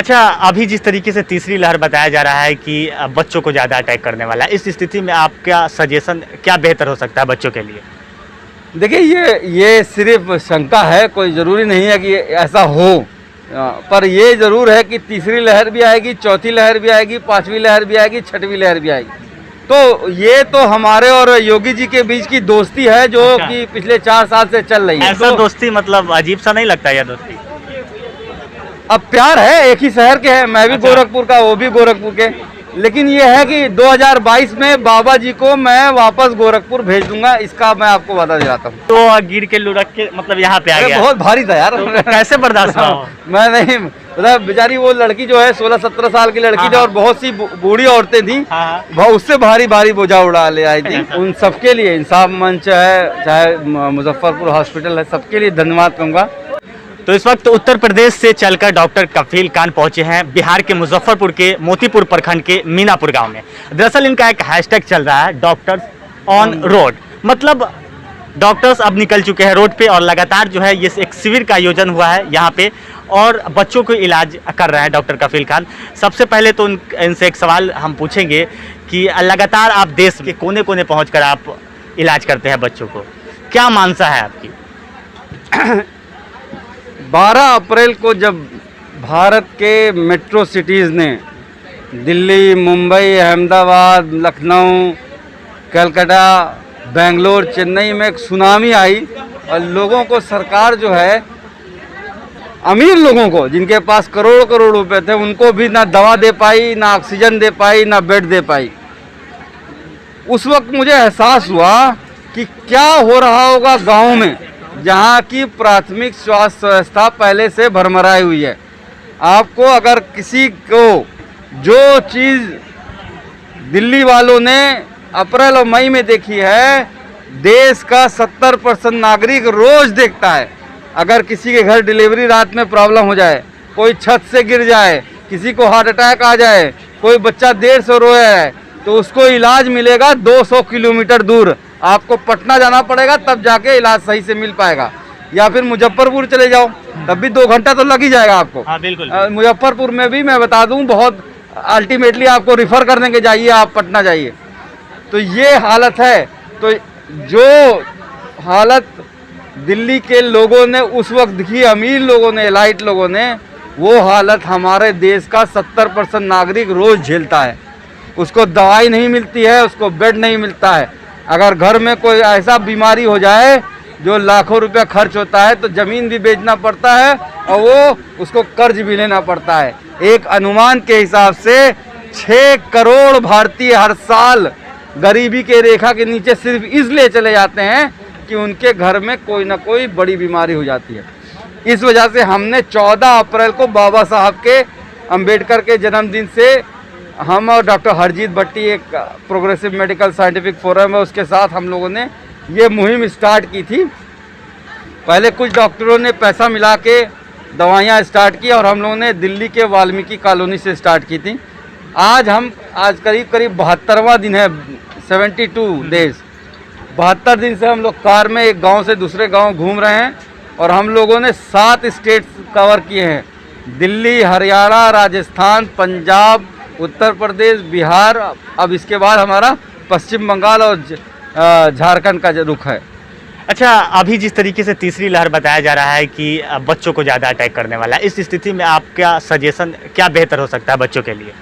अच्छा, अभी जिस तरीके से तीसरी लहर बताया जा रहा है कि बच्चों को ज़्यादा अटैक करने वाला है, इस स्थिति में आपका सजेशन क्या बेहतर हो सकता है बच्चों के लिए? देखिए, ये सिर्फ शंका है, कोई ज़रूरी नहीं है कि ऐसा हो। पर ये ज़रूर है कि तीसरी लहर भी आएगी, चौथी लहर भी आएगी, पांचवी लहर भी आएगी, छठवीं लहर भी आएगी। तो ये तो हमारे और योगी जी के बीच की दोस्ती है जो अच्छा। कि पिछले 4 साल से चल रही है। ऐसा तो दोस्ती मतलब अजीब सा नहीं लगता यह दोस्ती? अब प्यार है, एक ही शहर के हैं, मैं भी अच्छा। गोरखपुर का, वो भी गोरखपुर के। लेकिन ये है कि 2022 में बाबा जी को मैं वापस गोरखपुर भेज दूंगा, इसका मैं आपको वादा दिलाता हूँ। तो गिर के लुढ़क के मतलब यहाँ पे आ अरे गया, बहुत भारी था यार। तो कैसे बर्दाश्त हुआ वो? मैं नहीं, मतलब बेचारी वो लड़की जो है 16-17 साल की लड़की थी हाँ। और बहुत सी बूढ़ी औरतें थी, हाँ। उससे भारी भारी बोझा उड़ा ले आई थी। उन सबके लिए इंसाफ मंच है, चाहे मुजफ्फरपुर हॉस्पिटल है, सबके लिए धन्यवाद कहूँगा। तो इस वक्त उत्तर प्रदेश से चलकर डॉक्टर कफील खान पहुंचे हैं बिहार के मुजफ्फरपुर के मोतीपुर प्रखंड के मीनापुर गांव में। दरअसल इनका एक हैशटैग चल रहा है, डॉक्टर्स ऑन रोड। मतलब डॉक्टर्स अब निकल चुके हैं रोड पे और लगातार जो है ये एक शिविर का आयोजन हुआ है यहाँ पे और बच्चों को इलाज कर रहे हैं डॉक्टर कफील खान। सबसे पहले तो इनसे एक सवाल हम पूछेंगे कि लगातार आप देश के कोने कोने पहुँच आप इलाज करते हैं बच्चों को, क्या मानसा है आपकी? 12 अप्रैल को जब भारत के मेट्रो सिटीज़ ने दिल्ली, मुंबई, अहमदाबाद, लखनऊ, कलकत्ता, बेंगलोर, चेन्नई में एक सुनामी आई और लोगों को सरकार जो है, अमीर लोगों को जिनके पास करोड़ करोड़ रुपए थे, उनको भी ना दवा दे पाई, ना ऑक्सीजन दे पाई, ना बेड दे पाई। उस वक्त मुझे एहसास हुआ कि क्या हो रहा होगा गाँव में, जहाँ की प्राथमिक स्वास्थ्य व्यवस्था पहले से भरमराई हुई है। आपको अगर किसी को जो चीज़ दिल्ली वालों ने अप्रैल और मई में देखी है, देश का 70% नागरिक रोज़ देखता है। अगर किसी के घर डिलीवरी रात में प्रॉब्लम हो जाए, कोई छत से गिर जाए, किसी को हार्ट अटैक आ जाए, कोई बच्चा देर से रोया है, तो उसको इलाज मिलेगा 200 किलोमीटर दूर। आपको पटना जाना पड़ेगा तब जाके इलाज सही से मिल पाएगा, या फिर मुजफ्फरपुर चले जाओ तब भी 2 घंटा तो लग ही जाएगा आपको। हाँ, बिल्कुल। मुजफ्फरपुर में भी मैं बता दूं, बहुत अल्टीमेटली आपको रिफ़र करने के जाइए, आप पटना जाइए। तो ये हालत है। तो जो हालत दिल्ली के लोगों ने उस वक्त दिखी, अमीर लोगों ने, एलाइट लोगों ने, वो हालत हमारे देश का 70% नागरिक रोज़ झेलता है। उसको दवाई नहीं मिलती है, उसको बेड नहीं मिलता है। अगर घर में कोई ऐसा बीमारी हो जाए जो लाखों रुपया खर्च होता है, तो ज़मीन भी बेचना पड़ता है और वो उसको कर्ज भी लेना पड़ता है। एक अनुमान के हिसाब से 6 करोड़ भारतीय हर साल गरीबी के रेखा के नीचे सिर्फ इसलिए चले जाते हैं कि उनके घर में कोई ना कोई बड़ी बीमारी हो जाती है। इस वजह से हमने 14 अप्रैल को बाबा साहब के, अंबेडकर के जन्मदिन से हम और डॉक्टर हरजीत भट्टी, एक प्रोग्रेसिव मेडिकल साइंटिफिक फोरम है, उसके साथ हम लोगों ने ये मुहिम स्टार्ट की थी। पहले कुछ डॉक्टरों ने पैसा मिला के दवाइयाँ स्टार्ट की और हम लोगों ने दिल्ली के वाल्मीकि कॉलोनी से स्टार्ट की थी। आज करीब 72वां दिन है, 72 डेज, 72 दिन से हम लोग कार में एक गांव से दूसरे गांव घूम रहे हैं और हम लोगों ने 7 स्टेट्स कवर किए हैं, दिल्ली, हरियाणा, राजस्थान, पंजाब, उत्तर प्रदेश, बिहार। अब इसके बाद हमारा पश्चिम बंगाल और झारखंड का रुख है। अच्छा, अभी जिस तरीके से तीसरी लहर बताया जा रहा है कि बच्चों को ज़्यादा अटैक करने वाला है, इस स्थिति में आपका सजेशन क्या बेहतर हो सकता है बच्चों के लिए?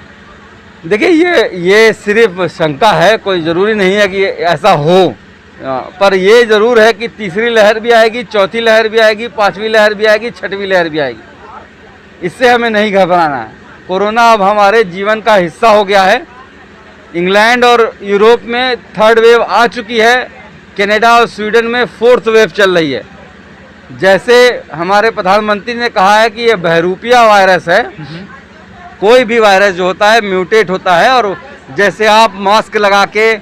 देखिए, ये सिर्फ शंका है, कोई ज़रूरी नहीं है कि ऐसा हो। पर ये ज़रूर है कि तीसरी लहर भी आएगी, चौथी लहर भी आएगी, पांचवी लहर भी आएगी, छठवीं लहर भी आएगी। इससे हमें नहीं घबराना है। कोरोना अब हमारे जीवन का हिस्सा हो गया है। इंग्लैंड और यूरोप में 3rd वेव आ चुकी है, कनाडा और स्वीडन में 4th वेव चल रही है। जैसे हमारे प्रधानमंत्री ने कहा है कि ये बहरूपिया वायरस है, कोई भी वायरस जो होता है म्यूटेट होता है, और जैसे आप मास्क लगा के,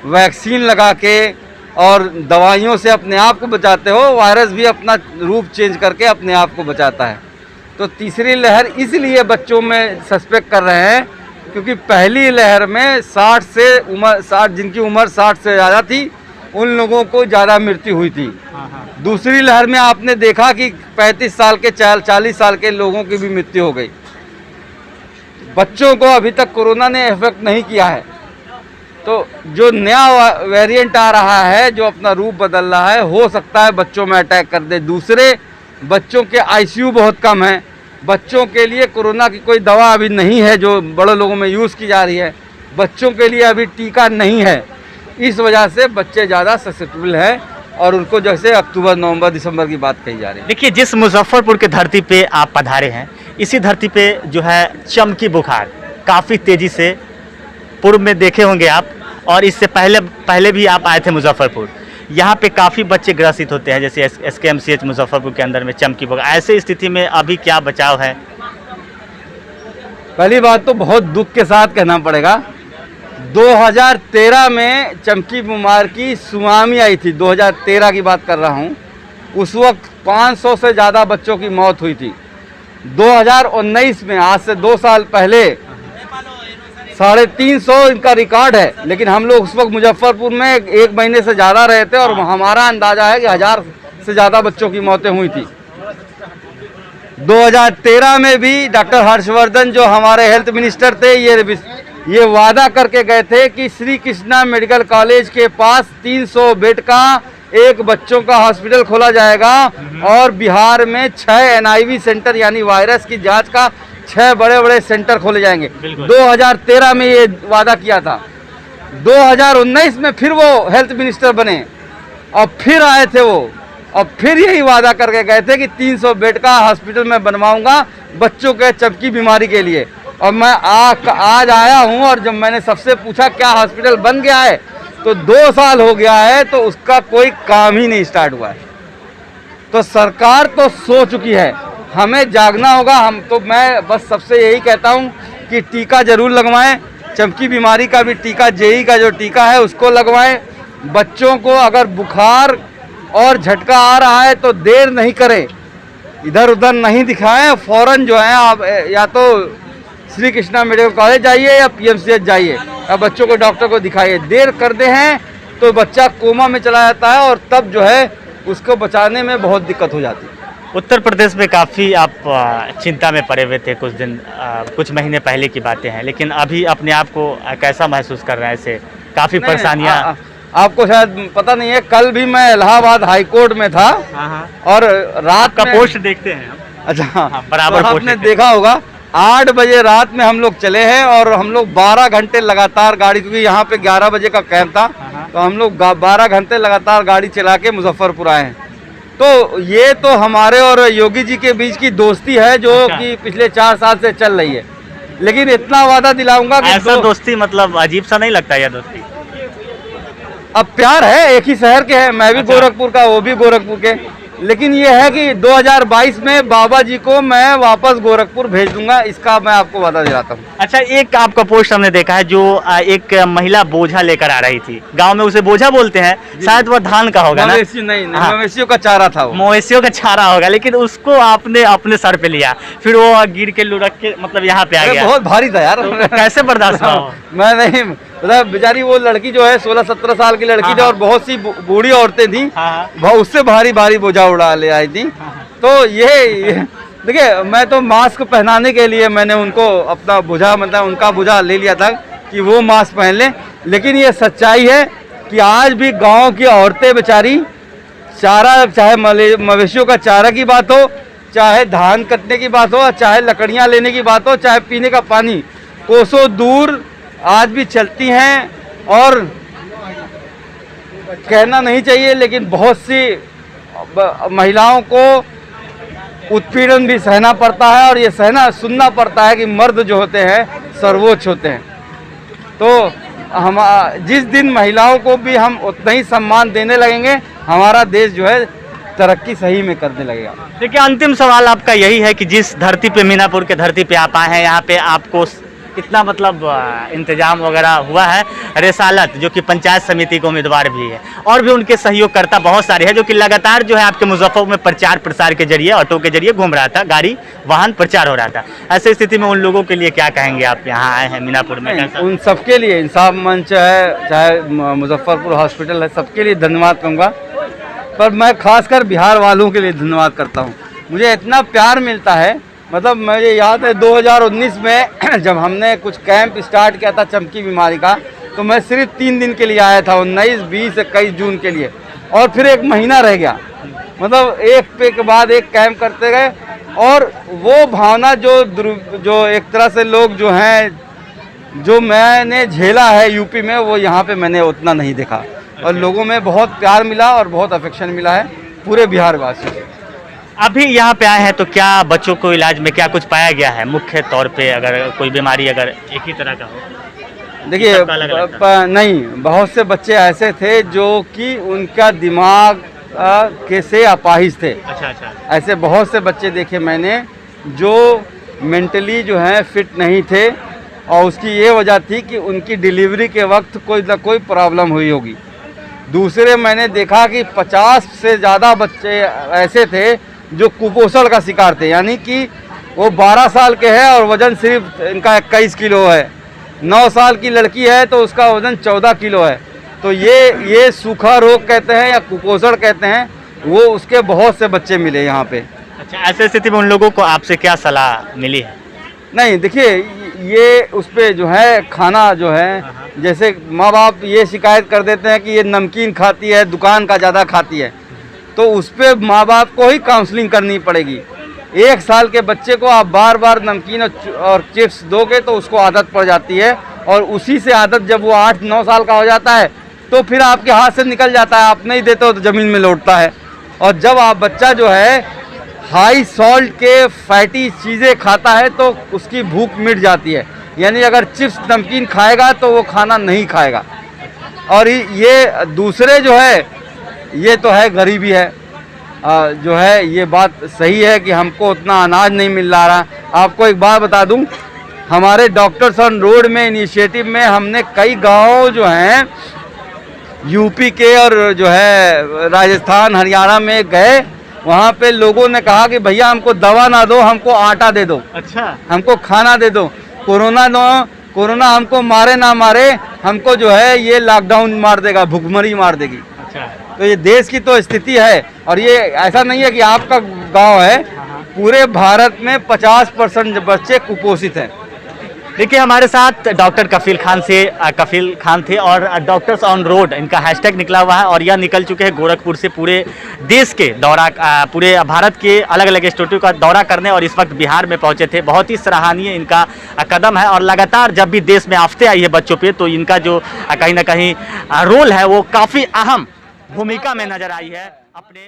वैक्सीन लगा के और दवाइयों से अपने आप को बचाते हो, वायरस भी अपना रूप चेंज करके अपने आप को बचाता है। तो तीसरी लहर इसलिए बच्चों में सस्पेक्ट कर रहे हैं क्योंकि पहली लहर में 60 जिनकी उम्र 60 से ज़्यादा थी, उन लोगों को ज़्यादा मृत्यु हुई थी। दूसरी लहर में आपने देखा कि 35 साल के 40 साल के लोगों की भी मृत्यु हो गई। बच्चों को अभी तक कोरोना ने इफेक्ट नहीं किया है। तो जो नया वेरिएंट आ रहा है, जो अपना रूप बदल रहा है, हो सकता है बच्चों में अटैक कर दे। दूसरे, बच्चों के आईसीयू बहुत कम है। बच्चों के लिए कोरोना की कोई दवा अभी नहीं है जो बड़े लोगों में यूज़ की जा रही है। बच्चों के लिए अभी टीका नहीं है। इस वजह से बच्चे ज़्यादा ससेप्टेबल हैं और उनको जैसे अक्टूबर, नवंबर, दिसंबर की बात कही जा रही है। देखिए, जिस मुजफ्फरपुर की धरती पे आप पधारे हैं, इसी धरती पे जो है चमकी बुखार काफ़ी तेज़ी से पूर्व में देखे होंगे आप, और इससे पहले भी आप आए थे मुजफ्फरपुर। यहाँ पे काफ़ी बच्चे ग्रसित होते हैं, जैसे SKMCH मुजफ्फरपुर के अंदर में चमकी बुखार। ऐसे स्थिति में अभी क्या बचाव है? पहली बात तो बहुत दुख के साथ कहना पड़ेगा, 2013 में चमकी बीमार की सुनामी आई थी। 2013 की बात कर रहा हूँ। उस वक्त 500 से ज़्यादा बच्चों की मौत हुई थी। 2019 में, आज से 2 साल पहले, 350 इनका रिकॉर्ड है। लेकिन हम लोग उस वक्त मुजफ्फरपुर में 1 महीने से ज़्यादा रहे थे और हमारा अंदाज़ा है कि 1000 से ज़्यादा बच्चों की मौतें हुई थी। 2013 में भी डॉक्टर हर्षवर्धन जो हमारे हेल्थ मिनिस्टर थे, ये वादा करके गए थे कि श्री कृष्णा मेडिकल कॉलेज के पास 300 बेड का एक बच्चों का हॉस्पिटल खोला जाएगा और बिहार में 6 NIV सेंटर यानी वायरस की जांच का 6 बड़े बड़े सेंटर खोले जाएंगे। 2013 में ये वादा किया था। 2019 में फिर वो हेल्थ मिनिस्टर बने और फिर आए थे वो, और फिर यही वादा करके गए थे कि 300 बेड का हॉस्पिटल मैं बनवाऊंगा बच्चों के चमकी बीमारी के लिए। और मैं आज आया हूं और जब मैंने सबसे पूछा क्या हॉस्पिटल बन गया है, तो 2 साल हो गया है, तो उसका कोई काम ही नहीं स्टार्ट हुआ है। तो सरकार तो सो चुकी है, हमें जागना होगा। मैं बस सबसे यही कहता हूं कि टीका जरूर लगवाएं। चमकी बीमारी का भी टीका, JE का जो टीका है उसको लगवाएं। बच्चों को अगर बुखार और झटका आ रहा है तो देर नहीं करें, इधर उधर नहीं दिखाएं, फौरन जो है आप या तो श्री कृष्णा मेडिकल कॉलेज जाइए या PMCH जाइए या बच्चों को डॉक्टर को दिखाइए। देर करते हैं तो बच्चा कोमा में चला जाता है और तब जो है उसको बचाने में बहुत दिक्कत हो जाती है। उत्तर प्रदेश में काफ़ी आप चिंता में पड़े हुए थे कुछ महीने पहले की बातें हैं, लेकिन अभी अपने आप को कैसा महसूस कर रहे हैं? ऐसे काफ़ी परेशानियाँ आपको शायद पता नहीं है, कल भी मैं इलाहाबाद हाई कोर्ट में था और रात का पोस्ट देखते हैं। अच्छा, बराबर तो आपने देखा होगा 8 बजे रात में हम लोग चले हैं और हम लोग 12 घंटे लगातार गाड़ी, क्योंकि यहाँ पे 11 बजे का कैंप था, तो हम लोग 12 घंटे लगातार गाड़ी चला के मुजफ्फरपुर आए हैं। तो ये तो हमारे और योगी जी के बीच की दोस्ती है जो कि पिछले 4 साल से चल रही है। लेकिन इतना वादा दिलाऊंगा कि ऐसा दोस्ती मतलब अजीब सा नहीं लगता यह दोस्ती? अब प्यार है, एक ही शहर के हैं, मैं भी गोरखपुर का, वो भी गोरखपुर के। लेकिन ये है कि 2022 में बाबा जी को मैं वापस गोरखपुर भेज दूंगा, इसका मैं आपको वादा दिलाता हूँ। अच्छा, एक आपका पोस्ट हमने देखा है जो एक महिला बोझा लेकर आ रही थी, गांव में उसे बोझा बोलते हैं, शायद वह धान का होगा ना? नहीं, मवेशियों का चारा था, मवेशियों का चारा होगा, लेकिन उसको आपने अपने सर पे लिया, फिर वो गिर के लुढ़क के मतलब यहाँ पे आ गया। बहुत भारी था यार, कैसे बर्दाश्त हुआ? मैं नहीं, बेचारी वो लड़की जो है 16-17 साल की लड़की थी और बहुत सी बूढ़ी औरतें थी, उससे भारी भारी बोझा उड़ा ले आई थी। तो ये देखिए, मैं तो मास्क पहनाने के लिए मैंने उनको अपना बोझा, मतलब उनका बोझा ले लिया था कि वो मास्क पहन लें। लेकिन ये सच्चाई है कि आज भी गांव की औरतें बेचारी चारा, चाहे मवेशियों का चारा की बात हो, चाहे धान कटने की बात हो, चाहे लकड़ियाँ लेने की बात हो, चाहे पीने का पानी, कोसों दूर आज भी चलती हैं। और कहना नहीं चाहिए, लेकिन बहुत सी महिलाओं को उत्पीड़न भी सहना पड़ता है और ये सुनना पड़ता है कि मर्द जो होते हैं सर्वोच्च होते हैं। तो हम जिस दिन महिलाओं को भी हम उतना ही सम्मान देने लगेंगे, हमारा देश जो है तरक्की सही में करने लगेगा। देखिए, अंतिम सवाल आपका यही है कि जिस धरती पे, मीनापुर के धरती पे आप आए हैं, यहाँ पे आपको कितना मतलब इंतजाम वगैरह हुआ है? रिसालत जो कि पंचायत समिति के उम्मीदवार भी है और भी उनके सहयोगकर्ता बहुत सारे हैं जो कि लगातार जो है आपके मुजफ्फरपुर में प्रचार प्रसार के जरिए, ऑटो के जरिए घूम रहा था, गाड़ी वाहन प्रचार हो रहा था। ऐसी स्थिति में उन लोगों के लिए क्या कहेंगे? आप यहाँ आए हैं मीनापुर में, उन सबके लिए, इंसाफ मंच है, चाहे मुजफ्फरपुर हॉस्पिटल है, सबके लिए धन्यवाद कहूँगा। पर मैं खासकर बिहार वालों के लिए धन्यवाद करता हूँ। मुझे इतना प्यार मिलता है मतलब मुझे याद है 2019 में जब हमने कुछ कैंप स्टार्ट किया था चमकी बीमारी का, तो मैं सिर्फ 3 दिन के लिए आया था, 19, 20, 21 जून के लिए, और फिर 1 महीना रह गया। मतलब एक पे के बाद एक कैंप करते गए, और वो भावना जो एक तरह से लोग जो हैं, जो मैंने झेला है यूपी में, वो यहाँ पे मैंने उतना नहीं देखा। और लोगों में बहुत प्यार मिला और बहुत अफेक्शन मिला है पूरे बिहार वासियों से। अभी यहाँ पे आए हैं तो क्या बच्चों को इलाज में क्या कुछ पाया गया है मुख्य तौर पे, अगर कोई बीमारी अगर एक ही तरह का हो? देखिए नहीं, बहुत से बच्चे ऐसे थे जो कि उनका दिमाग के से अपाहिज थे। अच्छा अच्छा। ऐसे बहुत से बच्चे देखे मैंने जो मेंटली जो है फिट नहीं थे, और उसकी ये वजह थी कि उनकी डिलीवरी के वक्त कोई ना कोई प्रॉब्लम हुई होगी। दूसरे मैंने देखा कि 50 से ज़्यादा बच्चे ऐसे थे जो कुपोषण का शिकार थे, यानी कि वो 12 साल के हैं और वज़न सिर्फ इनका 21 किलो है। 9 साल की लड़की है तो उसका वज़न 14 किलो है। तो ये सूखा रोग कहते हैं या कुपोषण कहते हैं, वो उसके बहुत से बच्चे मिले यहाँ पे। अच्छा, ऐसे स्थिति में उन लोगों को आपसे क्या सलाह मिली है? नहीं देखिए, ये उस पर जो है खाना जो है, जैसे माँ बाप ये शिकायत कर देते हैं कि ये नमकीन खाती है, दुकान का ज़्यादा खाती है, तो उस पर माँ बाप को ही काउंसलिंग करनी पड़ेगी। 1 साल के बच्चे को आप बार बार नमकीन और चिप्स दोगे तो उसको आदत पड़ जाती है, और उसी से आदत जब वो 8-9 साल का हो जाता है तो फिर आपके हाथ से निकल जाता है, आप नहीं देते हो तो ज़मीन में लौटता है। और जब आप बच्चा जो है हाई सॉल्ट के फैटी चीज़ें खाता है तो उसकी भूख मिट जाती है, यानी अगर चिप्स नमकीन खाएगा तो वो खाना नहीं खाएगा। और ये दूसरे जो है, ये तो है गरीबी है, जो है ये बात सही है कि हमको उतना अनाज नहीं मिल रहा। आपको एक बात बता दूं, हमारे डॉक्टर्स ऑन रोड में इनिशिएटिव में हमने कई गांव जो हैं यूपी के और जो है राजस्थान हरियाणा में गए, वहाँ पे लोगों ने कहा कि भैया हमको दवा ना दो, हमको आटा दे दो। अच्छा, हमको खाना दे दो, कोरोना हमको मारे ना मारे, हमको जो है ये लॉकडाउन मार देगा, भुखमरी मार देगी। अच्छा। तो ये देश की तो स्थिति है, और ये ऐसा नहीं है कि आपका गांव है, पूरे भारत में 50% बच्चे कुपोषित हैं। देखिए हमारे साथ डॉक्टर कफील खान थे, और डॉक्टर्स ऑन रोड इनका हैशटैग निकला हुआ है, और यह निकल चुके हैं गोरखपुर से पूरे देश के दौरा, पूरे भारत के अलग अलग स्टेटों का दौरा करने, और इस वक्त बिहार में पहुंचे थे। बहुत ही सराहनीय इनका कदम है, और लगातार जब भी देश में आफतें आई है बच्चों पे, तो इनका जो कहीं ना कहीं रोल है वो काफ़ी अहम भूमिका में नजर आई है अपने